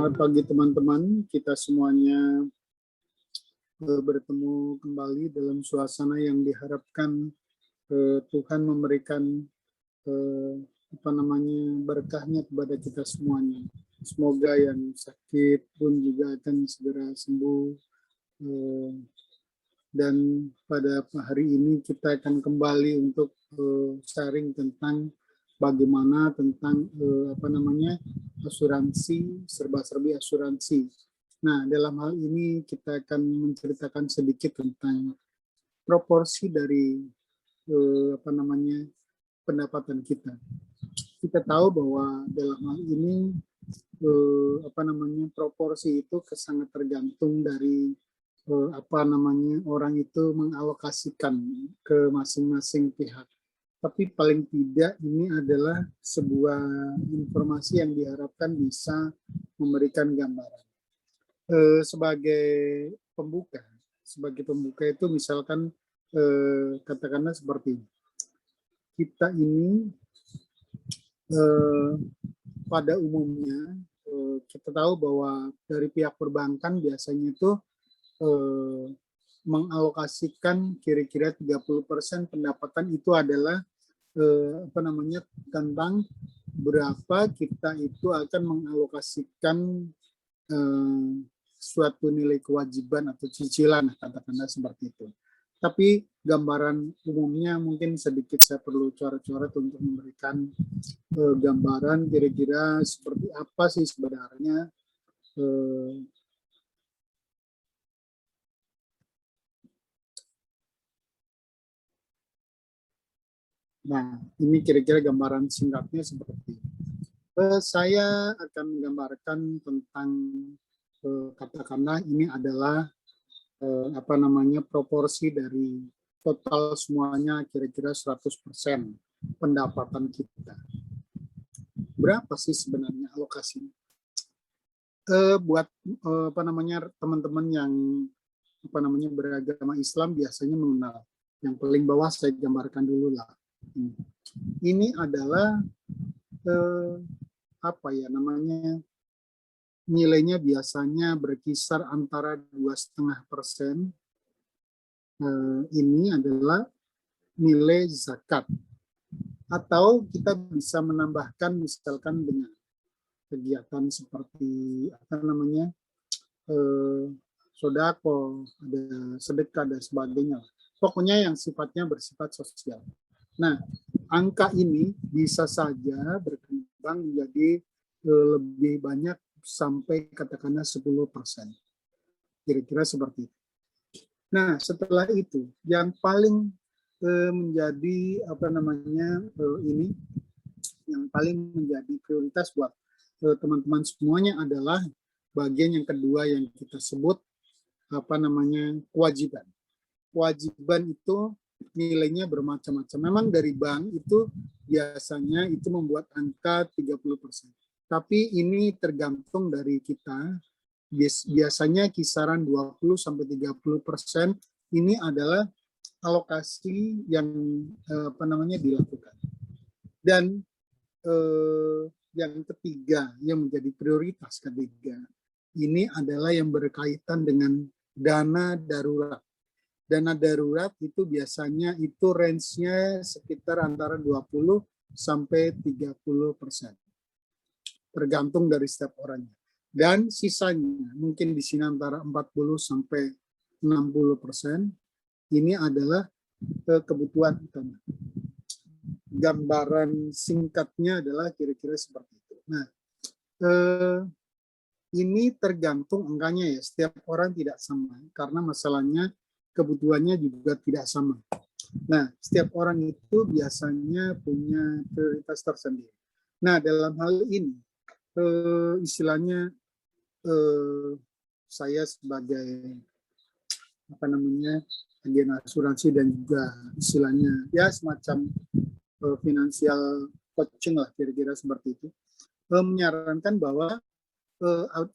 Selamat pagi teman-teman, kita semuanya bertemu kembali dalam suasana yang diharapkan Tuhan memberikan berkahnya kepada kita semuanya. Semoga yang sakit pun juga akan segera sembuh. Dan pada hari ini kita akan kembali untuk sharing tentang bagaimana tentang asuransi, serba-serbi asuransi. Nah, dalam hal ini kita akan menceritakan sedikit tentang proporsi dari pendapatan kita. Kita tahu bahwa dalam hal ini proporsi itu sangat tergantung dari orang itu mengalokasikan ke masing-masing pihak. Tapi paling tidak ini adalah sebuah informasi yang diharapkan bisa memberikan gambaran. Sebagai pembuka itu misalkan katakanlah seperti ini. Kita ini pada umumnya kita tahu bahwa dari pihak perbankan biasanya itu mengalokasikan kira-kira 30% pendapatan itu adalah tentang berapa kita itu akan mengalokasikan suatu nilai kewajiban atau cicilan, katakanlah seperti itu. Tapi gambaran umumnya mungkin sedikit saya perlu coret-coret untuk memberikan gambaran kira-kira seperti apa sih sebenarnya Nah, ini kira-kira gambaran singkatnya seperti ini. Saya akan menggambarkan tentang katakanlah ini adalah proporsi dari total semuanya kira-kira 100% pendapatan kita. Berapa sih sebenarnya alokasinya? Buat teman-teman yang beragama Islam biasanya mengenal. Yang paling bawah saya gambarkan dulu lah. Ini adalah nilainya biasanya berkisar antara 2,5%. Ini adalah nilai zakat. Atau kita bisa menambahkan misalkan dengan kegiatan seperti sodako, ada sedekah dan sebagainya. Pokoknya yang sifatnya bersifat sosial. Nah, angka ini bisa saja berkembang menjadi lebih banyak sampai katakanlah 10%. Kira-kira seperti itu. Nah, setelah itu yang paling menjadi yang paling menjadi prioritas buat teman-teman semuanya adalah bagian yang kedua yang kita sebut kewajiban. Kewajiban itu nilainya bermacam-macam. Memang dari bank itu biasanya itu membuat angka 30%. Tapi ini tergantung dari kita. Biasanya kisaran 20-30% ini adalah alokasi yang dilakukan. Dan yang ketiga yang menjadi prioritas ketiga ini adalah yang berkaitan dengan dana darurat. Dana darurat itu biasanya itu range-nya sekitar antara 20-30%. Tergantung dari setiap orangnya. Dan sisanya mungkin di sini antara 40-60%. Ini adalah kebutuhan utama. Gambaran singkatnya adalah kira-kira seperti itu. Nah, ini tergantung angkanya ya. Setiap orang tidak sama karena masalahnya kebutuhannya juga tidak sama. Nah, setiap orang itu biasanya punya prioritas tersendiri. Nah, dalam hal ini, istilahnya saya sebagai agen asuransi dan juga istilahnya ya semacam financial coaching lah kira-kira seperti itu, menyarankan bahwa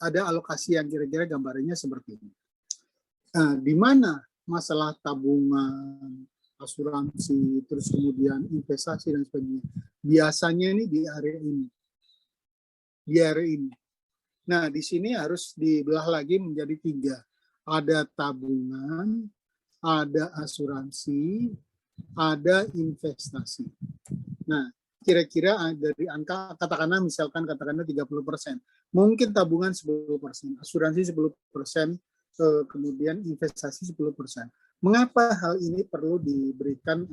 ada alokasi yang kira-kira gambarannya seperti ini. Nah, di mana masalah tabungan, asuransi, terus kemudian investasi dan sebagainya. Biasanya ini di area ini. Nah, di sini harus dibelah lagi menjadi 3. Ada tabungan, ada asuransi, ada investasi. Nah, kira-kira dari angka, katakanlah 30%. Mungkin tabungan 10%, asuransi 10%, kemudian investasi 10%. Mengapa hal ini perlu diberikan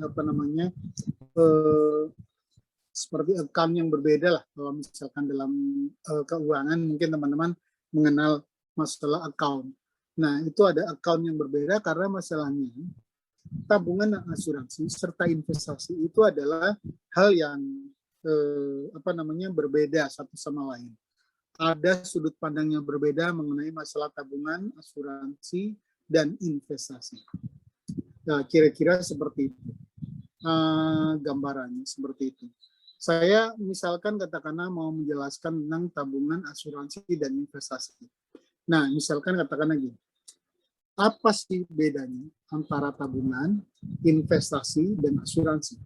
seperti account yang berbeda lah. Kalau misalkan dalam keuangan mungkin teman-teman mengenal masalah account. Nah, itu ada account yang berbeda karena masalahnya tabungan dan asuransi serta investasi itu adalah hal yang berbeda satu sama lain. Ada sudut pandang yang berbeda mengenai masalah tabungan, asuransi, dan investasi. Nah, kira-kira seperti itu. Gambarannya seperti itu. Saya misalkan katakanlah mau menjelaskan tentang tabungan, asuransi, dan investasi. Nah, misalkan katakanlah gini, apa sih bedanya antara tabungan, investasi, dan asuransi?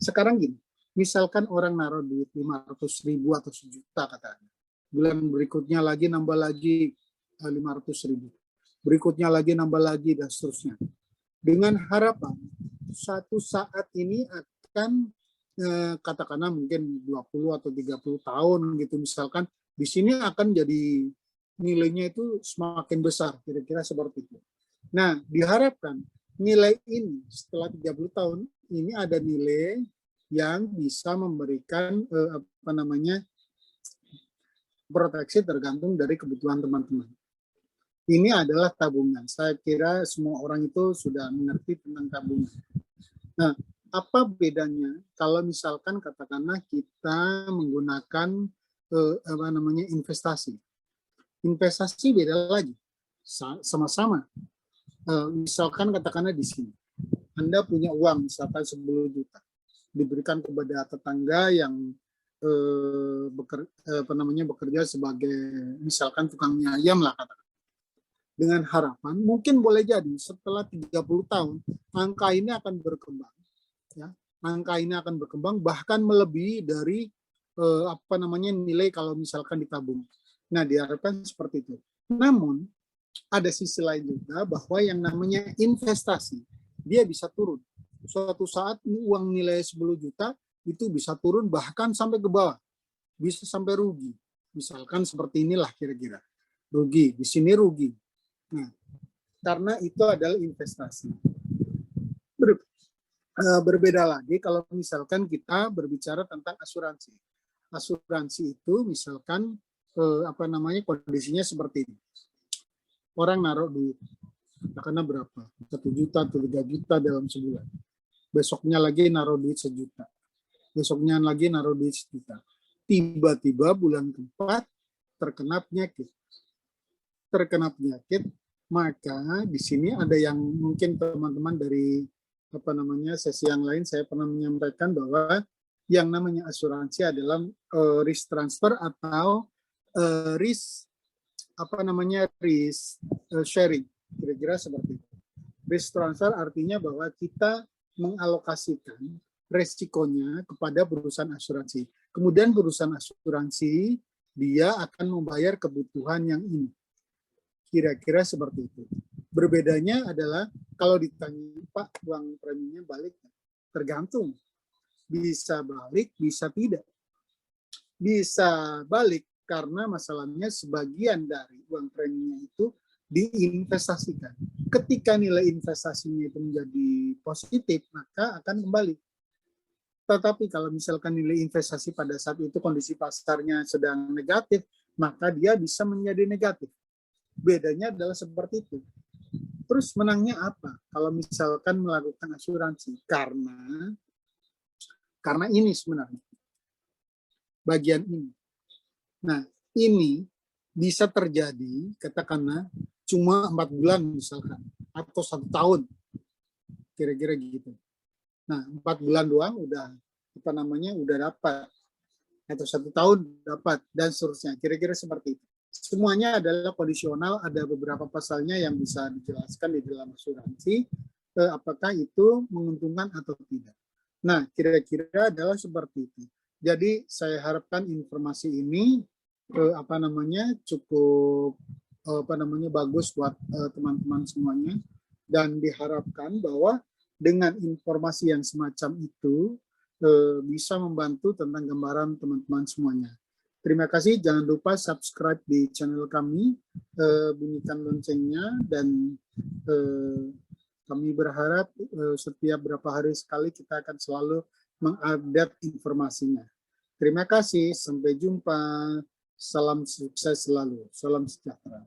Sekarang gini, misalkan orang naruh duit 500.000 atau 1 juta katakanlah. Bulan berikutnya lagi nambah lagi 500.000. Berikutnya lagi nambah lagi dan seterusnya. Dengan harapan satu saat ini akan katakanlah mungkin 20 atau 30 tahun gitu misalkan, di sini akan jadi nilainya itu semakin besar, kira-kira seperti itu. Nah, diharapkan nilai ini setelah 30 tahun ini ada nilai yang bisa memberikan proteksi tergantung dari kebutuhan teman-teman. Ini adalah tabungan. Saya kira semua orang itu sudah mengerti tentang tabungan. Nah, apa bedanya kalau misalkan katakanlah kita menggunakan investasi? Investasi beda lagi. Sama-sama. Misalkan katakanlah di sini, Anda punya uang misalkan 10 juta, diberikan kepada tetangga yang bekerja sebagai misalkan tukang mie ayam lah katakan. Dengan harapan mungkin boleh jadi setelah 30 tahun angka ini akan berkembang, ya. Angka ini akan berkembang bahkan melebihi dari nilai kalau misalkan ditabung. Nah, diharapkan seperti itu. Namun ada sisi lain juga bahwa yang namanya investasi dia bisa turun. Suatu saat uang nilai 10 juta itu bisa turun bahkan sampai ke bawah. Bisa sampai rugi. Misalkan seperti inilah kira-kira. Rugi, di sini rugi. Nah, karena itu adalah investasi. Berbeda lagi kalau misalkan kita berbicara tentang asuransi. Asuransi itu misalkan kondisinya seperti ini. Orang naruh duit, katakanlah berapa? 1 juta atau 3 juta dalam sebulan. Besoknya lagi naruh duit 1 juta. Besoknya lagi naruh duit 1 juta. Tiba-tiba bulan keempat terkena penyakit. Maka di sini ada yang mungkin teman-teman dari sesi yang lain saya pernah menyampaikan bahwa yang namanya asuransi adalah risk transfer atau risk sharing, kira-kira seperti itu. Risk transfer artinya bahwa kita mengalokasikan resikonya kepada perusahaan asuransi. Kemudian perusahaan asuransi dia akan membayar kebutuhan yang ini. Kira-kira seperti itu. Berbedanya adalah kalau ditanya, Pak, uang preminya balik? Tergantung. Bisa balik, bisa tidak. Bisa balik karena masalahnya sebagian dari uang preminya itu diinvestasikan. Ketika nilai investasinya itu menjadi positif, maka akan kembali. Tetapi kalau misalkan nilai investasi pada saat itu kondisi pasarnya sedang negatif, maka dia bisa menjadi negatif. Bedanya adalah seperti itu. Terus menangnya apa? Kalau misalkan melakukan asuransi, karena ini sebenarnya bagian ini. Nah, ini bisa terjadi katakanlah cuma 4 bulan misalkan atau 1 tahun, kira-kira gitu. Nah, 4 bulan doang udah udah dapat, atau 1 tahun dapat dan seterusnya, kira-kira seperti itu. Semuanya adalah kondisional, ada beberapa pasalnya yang bisa dijelaskan di dalam asuransi, apakah itu menguntungkan atau tidak. Nah, kira-kira adalah seperti itu. Jadi saya harapkan informasi ini cukup bagus buat teman-teman semuanya, dan diharapkan bahwa dengan informasi yang semacam itu bisa membantu tentang gambaran teman-teman semuanya. Terima kasih, jangan lupa subscribe di channel kami, bunyikan loncengnya, dan kami berharap setiap berapa hari sekali kita akan selalu mengupdate informasinya. Terima kasih, sampai jumpa. Salam sukses selalu, salam sejahtera.